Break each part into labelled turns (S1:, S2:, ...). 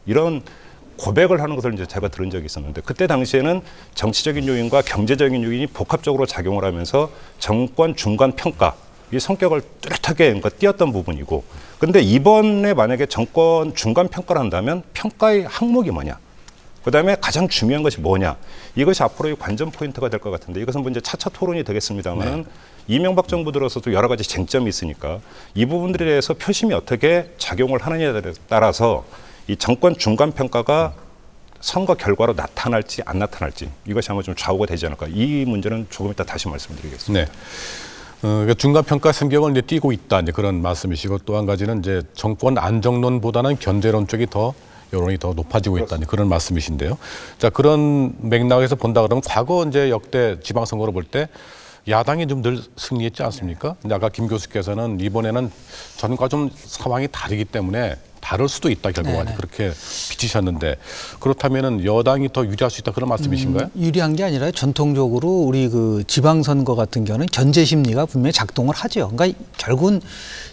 S1: 이런 고백을 하는 것을 이제 제가 들은 적이 있었는데 그때 당시에는 정치적인 요인과 경제적인 요인이 복합적으로 작용을 하면서 정권 중간 평가 이 성격을 뚜렷하게 그러니까 띄었던 부분이고 근데 이번에 만약에 정권 중간 평가를 한다면 평가의 항목이 뭐냐 그다음에 가장 중요한 것이 뭐냐 이것이 앞으로의 관전 포인트가 될 것 같은데 이것은 뭐 이제 차차 토론이 되겠습니다만은 이명박 정부 들어서도 여러 가지 쟁점이 있으니까 이 부분들에 대해서 표심이 어떻게 작용을 하느냐에 따라서 이 정권 중간 평가가 선거 결과로 나타날지 안 나타날지 이것이 아마 좀 좌우가 되지 않을까 이 문제는 조금 이따 다시 말씀드리겠습니다.
S2: 네. 그러니까 중간 평가 성격을 이제 띠고 있다 이제 그런 말씀이시고 또 한 가지는 이제 정권 안정론보다는 견제론 쪽이 더 여론이 더 높아지고 있다 그런 말씀이신데요. 자 그런 맥락에서 본다 그러면 과거 이제 역대 지방선거를 볼 때 야당이 좀 늘 승리했지 않습니까? 근데 아까 김 교수께서는 이번에는 전과 좀 상황이 다르기 때문에 다를 수도 있다 결국은 그렇게 비치셨는데 그렇다면은 여당이 더 유리할 수 있다 그런 말씀이신가요?
S3: 유리한 게 아니라 전통적으로 우리 그 지방선거 같은 경우는 견제 심리가 분명히 작동을 하죠. 그러니까 결국은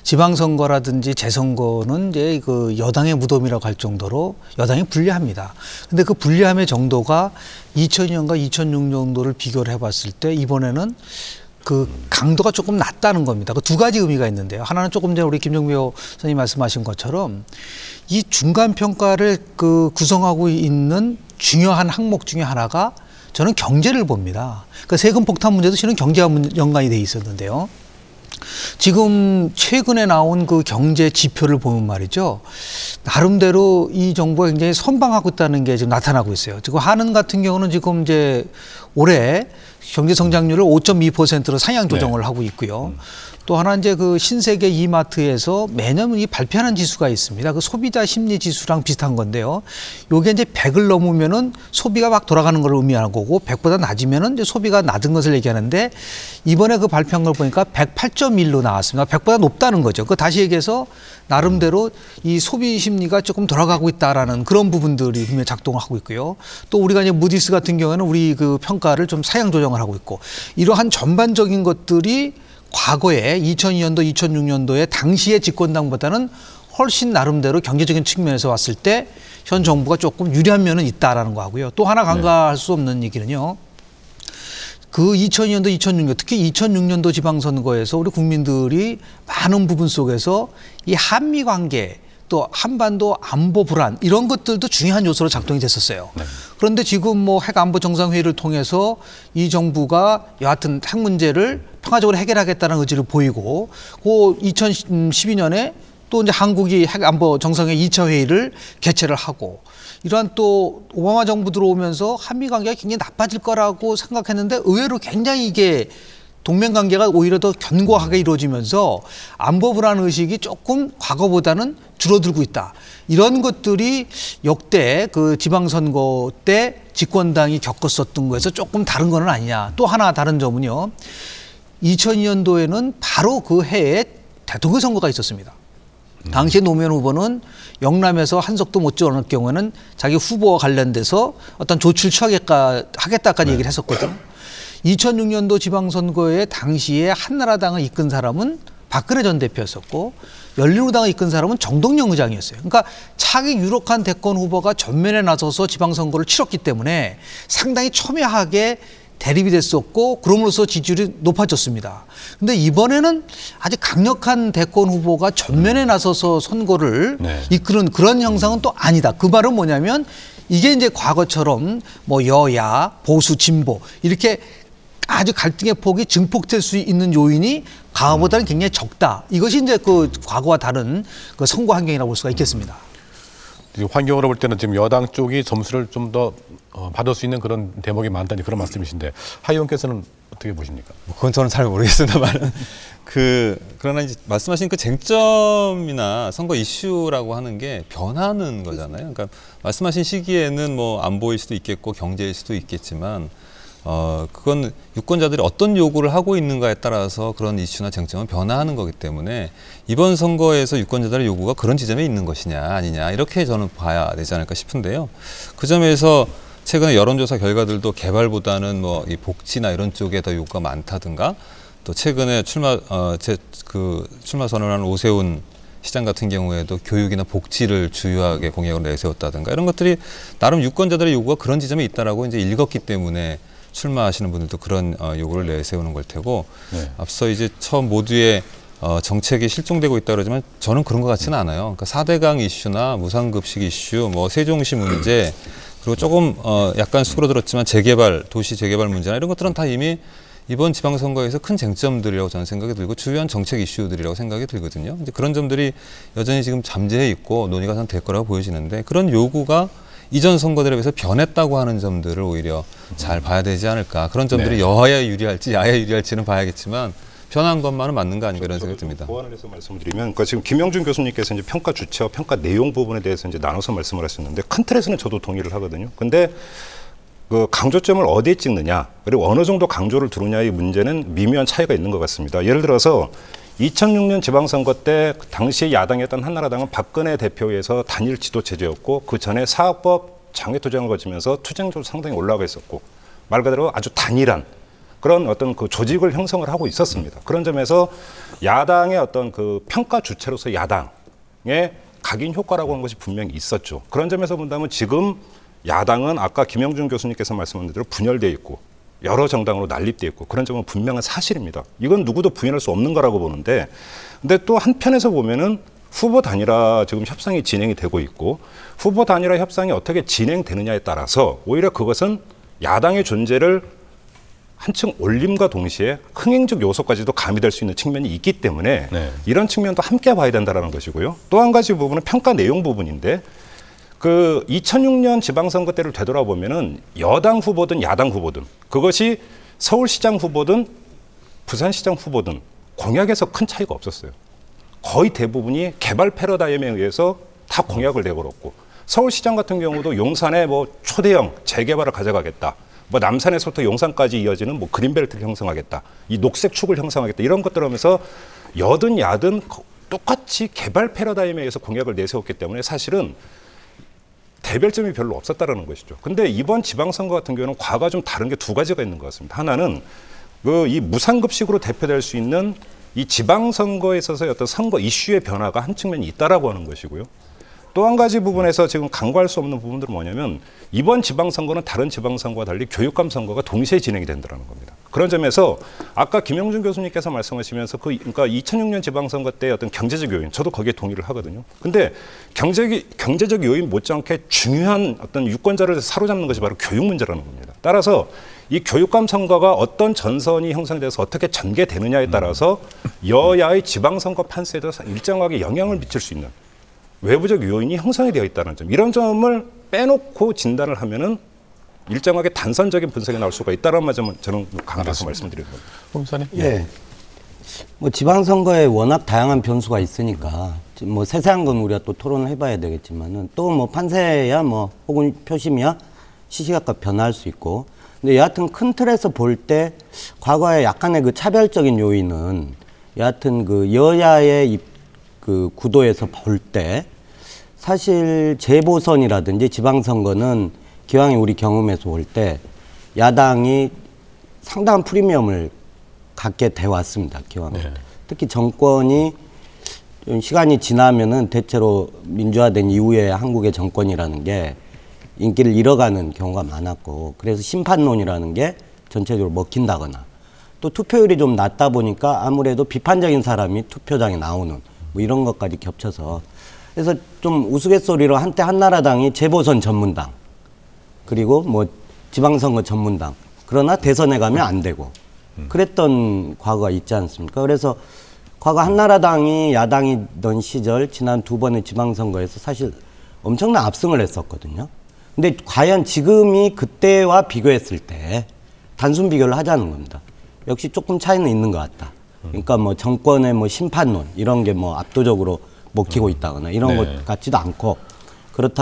S3: 지방선거라든지 재선거는 이제 그 여당의 무덤이라고 할 정도로 여당이 불리합니다. 근데 그 불리함의 정도가 2002년과 2006년도를 비교를 해봤을 때 이번에는 그 강도가 조금 낮다는 겁니다. 그 두 가지 의미가 있는데요. 하나는 조금 전에 우리 김종묘 선생님 말씀하신 것처럼 이 중간 평가를 그 구성하고 있는 중요한 항목 중에 하나가 저는 경제를 봅니다. 그 세금 폭탄 문제도 실은 경제와 연관이 돼 있었는데요. 지금 최근에 나온 그 경제 지표를 보면 말이죠. 나름대로 이 정부가 굉장히 선방하고 있다는 게 지금 나타나고 있어요. 지금 한은 같은 경우는 지금 이제 올해 경제 성장률을 5.2%로 상향 조정을 하고 있고요. 또 하나 이제 그 신세계 이마트에서 매년 이 발표하는 지수가 있습니다. 그 소비자 심리 지수랑 비슷한 건데요. 요게 이제 100을 넘으면은 소비가 막 돌아가는 걸 의미하는 거고 100보다 낮으면은 이제 소비가 낮은 것을 얘기하는데 이번에 그 발표한 걸 보니까 108.1로 나왔습니다. 100보다 높다는 거죠. 그 다시 얘기해서 나름대로 이 소비 심리가 조금 돌아가고 있다라는 그런 부분들이 분명히 작동을 하고 있고요. 또 우리가 이제 무디스 같은 경우에는 우리 그 평가를 좀 사양 조정을 하고 있고 이러한 전반적인 것들이 과거에 2002년도, 2006년도에 당시의 집권당보다는 훨씬 나름대로 경제적인 측면에서 왔을 때 현 정부가 조금 유리한 면은 있다라는 거 하고요. 또 하나 간과할 수 없는 얘기는요. 그 2002년도, 2006년, 특히 2006년도 지방선거에서 우리 국민들이 많은 부분 속에서 이 한미 관계 또 한반도 안보 불안 이런 것들도 중요한 요소로 작동이 됐었어요. 그런데 지금 뭐 핵 안보 정상회의를 통해서 이 정부가 여하튼 핵 문제를 평화적으로 해결하겠다는 의지를 보이고 그 2012년에 또 이제 한국이 핵 안보 정상회의 2차 회의를 개최를 하고 이러한 또 오바마 정부 들어오면서 한미 관계가 굉장히 나빠질 거라고 생각했는데 의외로 굉장히 이게 동맹 관계가 오히려 더 견고하게 이루어지면서 안보 불안 의식이 조금 과거보다는 줄어들고 있다. 이런 것들이 역대 그 지방선거 때 집권당이 겪었었던 거에서 조금 다른 건 아니냐. 또 하나 다른 점은요. 2002년도에는 바로 그 해에 대통령 선거가 있었습니다. 당시에 노무현 후보는 영남에서 한석도 못 지원할 경우에는 자기 후보와 관련돼서 어떤 조치를 취하겠다까지 얘기를 했었거든요. 2006년도 지방선거에 당시에 한나라당을 이끈 사람은 박근혜 전 대표였었고 열린우리당을 이끈 사람은 정동영 의장이었어요. 그러니까 차기 유력한 대권 후보가 전면에 나서서 지방선거를 치렀기 때문에 상당히 첨예하게 대립이 됐었고 그럼으로써 지지율이 높아졌습니다. 근데 이번에는 아주 강력한 대권 후보가 전면에 나서서 선거를 이끄는 그런 형상은 또 아니다. 그 말은 뭐냐면 이게 이제 과거처럼 뭐 여야, 보수, 진보 이렇게 아주 갈등의 폭이 증폭될 수 있는 요인이 과거보다는 굉장히 적다. 이것이 이제 그 과거와 다른 그 선거 환경이라고 볼 수가 있겠습니다.
S2: 환경으로 볼 때는 지금 여당 쪽이 점수를 좀 더 받을 수 있는 그런 대목이 많다니 그런 말씀이신데 하 의원께서는 어떻게 보십니까?
S4: 그건 저는 잘 모르겠습니다만 그러나 이제 말씀하신 그 쟁점이나 선거 이슈라고 하는 게 변하는 거잖아요. 그러니까 말씀하신 시기에는 뭐 안보일 수도 있겠고 경제일 수도 있겠지만 그건 유권자들이 어떤 요구를 하고 있는가에 따라서 그런 이슈나 쟁점은 변화하는 거기 때문에 이번 선거에서 유권자들의 요구가 그런 지점에 있는 것이냐 아니냐 이렇게 저는 봐야 되지 않을까 싶은데요. 그 점에서 최근에 여론조사 결과들도 개발보다는 뭐 이 복지나 이런 쪽에 더 요구가 많다든가 또 최근에 출마 선언한 오세훈 시장 같은 경우에도 교육이나 복지를 주요하게 공약으로 내세웠다든가 이런 것들이 나름 유권자들의 요구가 그런 지점에 있다라고 이제 읽었기 때문에 출마하시는 분들도 그런 요구를 내세우는 걸 테고
S2: 네.
S4: 앞서 이제 처음 모두의 정책이 실종되고 있다 그러지만 저는 그런 것 같지는 않아요. 그러니까 4대강 이슈나 무상급식 이슈, 뭐 세종시 문제 그리고 조금 약간 수그러들었지만 재개발, 도시 재개발 문제나 이런 것들은 다 이미 이번 지방선거에서 큰 쟁점들이라고 저는 생각이 들고 주요한 정책 이슈들이라고 생각이 들거든요. 이제 그런 점들이 여전히 지금 잠재해 있고 논의가 될 거라고 보여지는데 그런 요구가 이전 선거들에 비해서 변했다고 하는 점들을 오히려 잘 봐야 되지 않을까. 그런 점들이 여야에 유리할지 야야에 유리할지는 봐야겠지만 변한 것만은 맞는 거 아닌가 이런 생각이 듭니다.
S1: 보완을 해서 말씀드리면, 그러니까 지금 김영준 교수님께서 이제 평가 주체와 평가 내용 부분에 대해서 이제 나눠서 말씀을 하셨는데 큰 틀에서는 저도 동의를 하거든요. 근데 그 강조점을 어디에 찍느냐, 그리고 어느 정도 강조를 두느냐의 문제는 미묘한 차이가 있는 것 같습니다. 예를 들어서 2006년 지방선거 때 당시 야당이었던 한나라당은 박근혜 대표에서 단일 지도 체제였고 그 전에 사학법 장외 투쟁을 거치면서 투쟁률도 상당히 올라가 있었고 말 그대로 아주 단일한 그런 어떤 그 조직을 형성을 하고 있었습니다. 그런 점에서 야당의 어떤 그 평가 주체로서 야당의 각인 효과라고 하는 것이 분명히 있었죠. 그런 점에서 본다면 지금 야당은 아까 김영준 교수님께서 말씀하신 대로 분열되어 있고 여러 정당으로 난립되어 있고 그런 점은 분명한 사실입니다. 이건 누구도 부인할 수 없는 거라고 보는데, 근데 또 한편에서 보면은 후보 단일화 지금 협상이 진행이 되고 있고 후보 단일화 협상이 어떻게 진행되느냐에 따라서 오히려 그것은 야당의 존재를 한층 올림과 동시에 흥행적 요소까지도 가미될 수 있는 측면이 있기 때문에 이런 측면도 함께 봐야 된다는 것이고요. 또 한 가지 부분은 평가 내용 부분인데 그 2006년 지방선거 때를 되돌아보면은 여당 후보든 야당 후보든 그것이 서울시장 후보든 부산시장 후보든 공약에서 큰 차이가 없었어요. 거의 대부분이 개발 패러다임에 의해서 다 공약을 내걸었고 서울시장 같은 경우도 용산에 뭐 초대형 재개발을 가져가겠다. 뭐 남산에서부터 용산까지 이어지는 뭐 그린벨트를 형성하겠다. 이 녹색축을 형성하겠다. 이런 것들 하면서 여든 야든 똑같이 개발 패러다임에 의해서 공약을 내세웠기 때문에 사실은 대별점이 별로 없었다라는 것이죠. 근데 이번 지방선거 같은 경우는 과거와 좀 다른 게 두 가지가 있는 것 같습니다. 하나는 그 이 무상급식으로 대표될 수 있는 이 지방선거에 있어서의 어떤 선거 이슈의 변화가 한 측면이 있다라고 하는 것이고요. 또 한 가지 부분에서 지금 간과할 수 없는 부분들은 뭐냐면 이번 지방선거는 다른 지방선거와 달리 교육감 선거가 동시에 진행이 된다는 겁니다. 그런 점에서 아까 김영준 교수님께서 말씀하시면서 그러니까 2006년 지방선거 때 어떤 경제적 요인, 저도 거기에 동의를 하거든요. 근데 경제적 요인 못지않게 중요한 어떤 유권자를 사로잡는 것이 바로 교육 문제라는 겁니다. 따라서 이 교육감 선거가 어떤 전선이 형성돼서 어떻게 전개되느냐에 따라서 여야의 지방선거 판세에도 일정하게 영향을 미칠 수 있는 외부적 요인이 형성이 되어 있다는 점, 이런 점을 빼놓고 진단을 하면은 일정하게 단선적인 분석이 나올 수가 있다는 점은 저는 강조해서 말씀드리는 겁니다.
S2: 검사님?
S5: 예. 뭐 지방선거에 워낙 다양한 변수가 있으니까 뭐 세세한 건 우리가 또 토론을 해봐야 되겠지만은 또 뭐 판세야 뭐 혹은 표심이야 시시각각 변화할 수 있고, 근데 여하튼 큰 틀에서 볼 때 과거에 약간의 그 차별적인 요인은 여하튼 그 여야의 그 구도에서 볼 때 사실 재보선이라든지 지방선거는 기왕에 우리 경험에서 볼 때 야당이 상당한 프리미엄을 갖게 돼 왔습니다. 기왕에. 특히 정권이 시간이 지나면은 대체로 민주화된 이후에 한국의 정권이라는 게 인기를 잃어가는 경우가 많았고, 그래서 심판론이라는 게 전체적으로 먹힌다거나 또 투표율이 좀 낮다 보니까 아무래도 비판적인 사람이 투표장에 나오는 뭐 이런 것까지 겹쳐서, 그래서 좀 우스갯소리로 한때 한나라당이 재보선 전문당 그리고 뭐 지방선거 전문당, 그러나 대선에 가면 안 되고 그랬던 과거가 있지 않습니까? 그래서 과거 한나라당이 야당이던 시절 지난 두 번의 지방선거에서 사실 엄청난 압승을 했었거든요. 근데 과연 지금이 그때와 비교했을 때 단순 비교를 하자는 겁니다. 역시 조금 차이는 있는 것 같다. 그러니까 뭐 정권의 뭐 심판론 이런 게 뭐 압도적으로 먹히고 있다거나 이런 것 같지도 않고, 그렇다고